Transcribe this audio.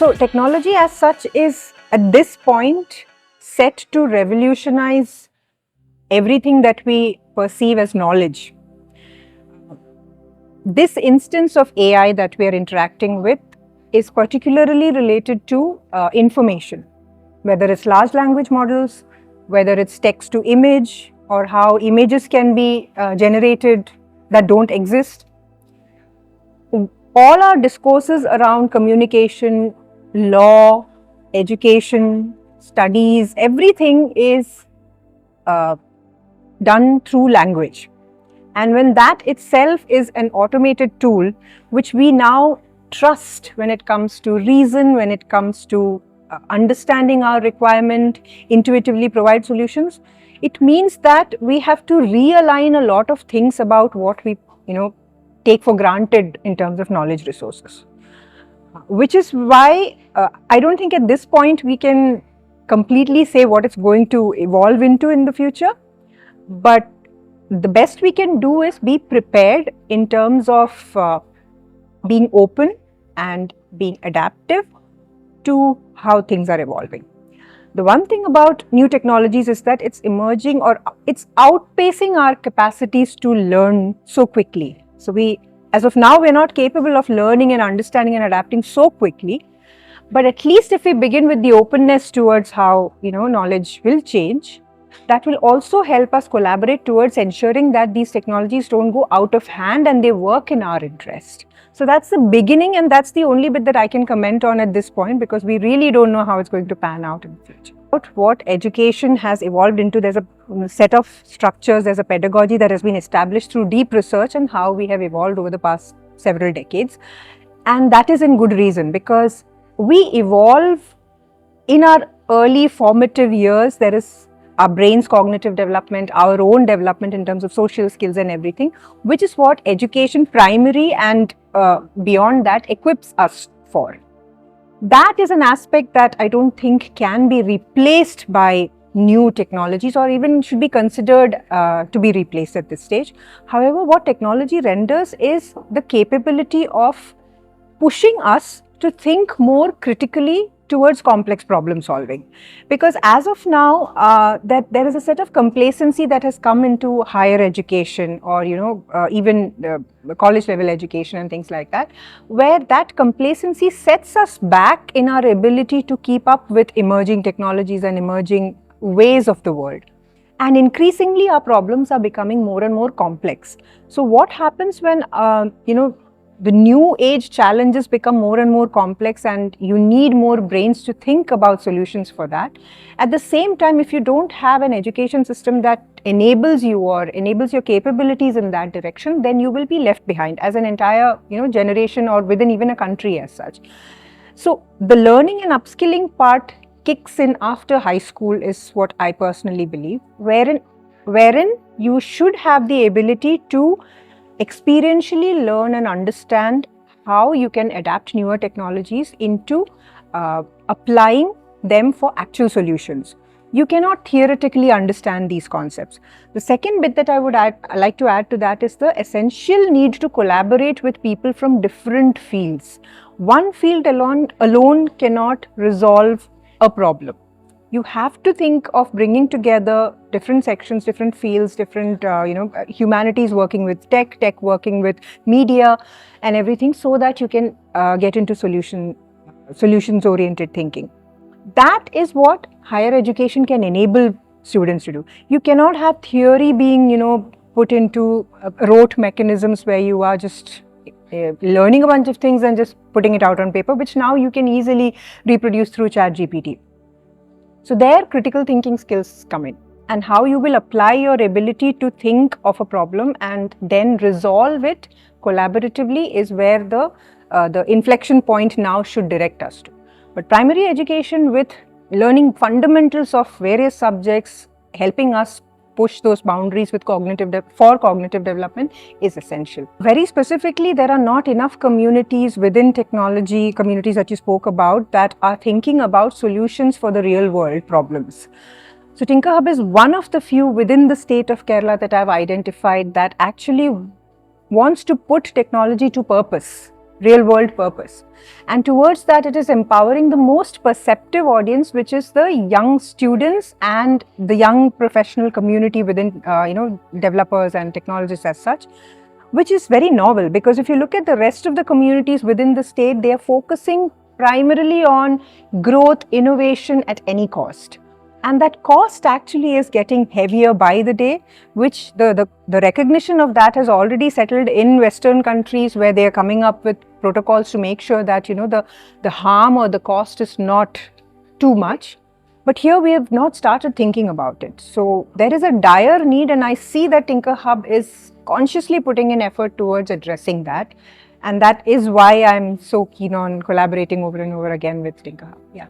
So technology as such is at this point set to revolutionize everything that we perceive as knowledge. This instance of AI that we are interacting with is particularly related to information, whether it's large language models, whether it's text to image, or how images can be generated that don't exist. All our discourses around communication, law, education, studies, everything is done through language. And when that itself is an automated tool, which we now trust when it comes to reason, when it comes to understanding our requirement, intuitively provide solutions, it means that we have to realign a lot of things about what we, take for granted in terms of knowledge resources. Which is why I don't think at this point we can completely say what it's going to evolve into in the future. But the best we can do is be prepared in terms of being open and being adaptive to how things are evolving. The one thing about new technologies is that it's emerging or it's outpacing our capacities to learn so quickly. So as of now, we're not capable of learning and understanding and adapting so quickly. But at least if we begin with the openness towards how, knowledge will change, that will also help us collaborate towards ensuring that these technologies don't go out of hand and they work in our interest. So that's the beginning, and that's the only bit that I can comment on at this point, because we really don't know how it's going to pan out in the future. What education has evolved into, there's a set of structures, there's a pedagogy that has been established through deep research and how we have evolved over the past several decades. And that is in good reason, because we evolve in our early formative years. There is our brain's cognitive development, our own development in terms of social skills and everything, which is what education, primary and beyond that, equips us for. That is an aspect that I don't think can be replaced by new technologies, or even should be considered to be replaced at this stage. However, what technology renders is the capability of pushing us to think more critically towards complex problem solving. Because as of now, that there is a set of complacency that has come into higher education, or even college level education and things like that, where that complacency sets us back in our ability to keep up with emerging technologies and emerging ways of the world. And increasingly our problems are becoming more and more complex. So what happens when the new age challenges become more and more complex, and you need more brains to think about solutions for that. At the same time, if you don't have an education system that enables you or enables your capabilities in that direction, then you will be left behind as an entire generation, or within even a country as such. So the learning and upskilling part kicks in after high school is what I personally believe, wherein you should have the ability to experientially learn and understand how you can adapt newer technologies into applying them for actual solutions. You cannot theoretically understand these concepts. The second bit that I would like to add to that is the essential need to collaborate with people from different fields. One field alone cannot resolve a problem. You have to think of bringing together different sections, different fields, different humanities working with tech working with media and everything, so that you can get into solutions-oriented thinking. That is what higher education can enable students to do. You cannot have theory being put into rote mechanisms where you are just learning a bunch of things and just putting it out on paper, which now you can easily reproduce through ChatGPT. So there critical thinking skills come in, and how you will apply your ability to think of a problem and then resolve it collaboratively is where the inflection point now should direct us to. But primary education, with learning fundamentals of various subjects, helping us push those boundaries with cognitive development, is essential. Very specifically, there are not enough communities within technology, communities that you spoke about, that are thinking about solutions for the real world problems. So TinkerHub is one of the few within the state of Kerala that I've identified that actually wants to put technology to purpose real world purpose. And towards that, it is empowering the most perceptive audience, which is the young students and the young professional community within, developers and technologists as such, which is very novel, because if you look at the rest of the communities within the state, they are focusing primarily on growth, innovation at any cost. And that cost actually is getting heavier by the day, which the recognition of that has already settled in Western countries, where they are coming up with protocols to make sure that, the harm or the cost is not too much. But here we have not started thinking about it. So there is a dire need, and I see that Tinker Hub is consciously putting in effort towards addressing that. And that is why I'm so keen on collaborating over and over again with Tinker Hub. Yeah.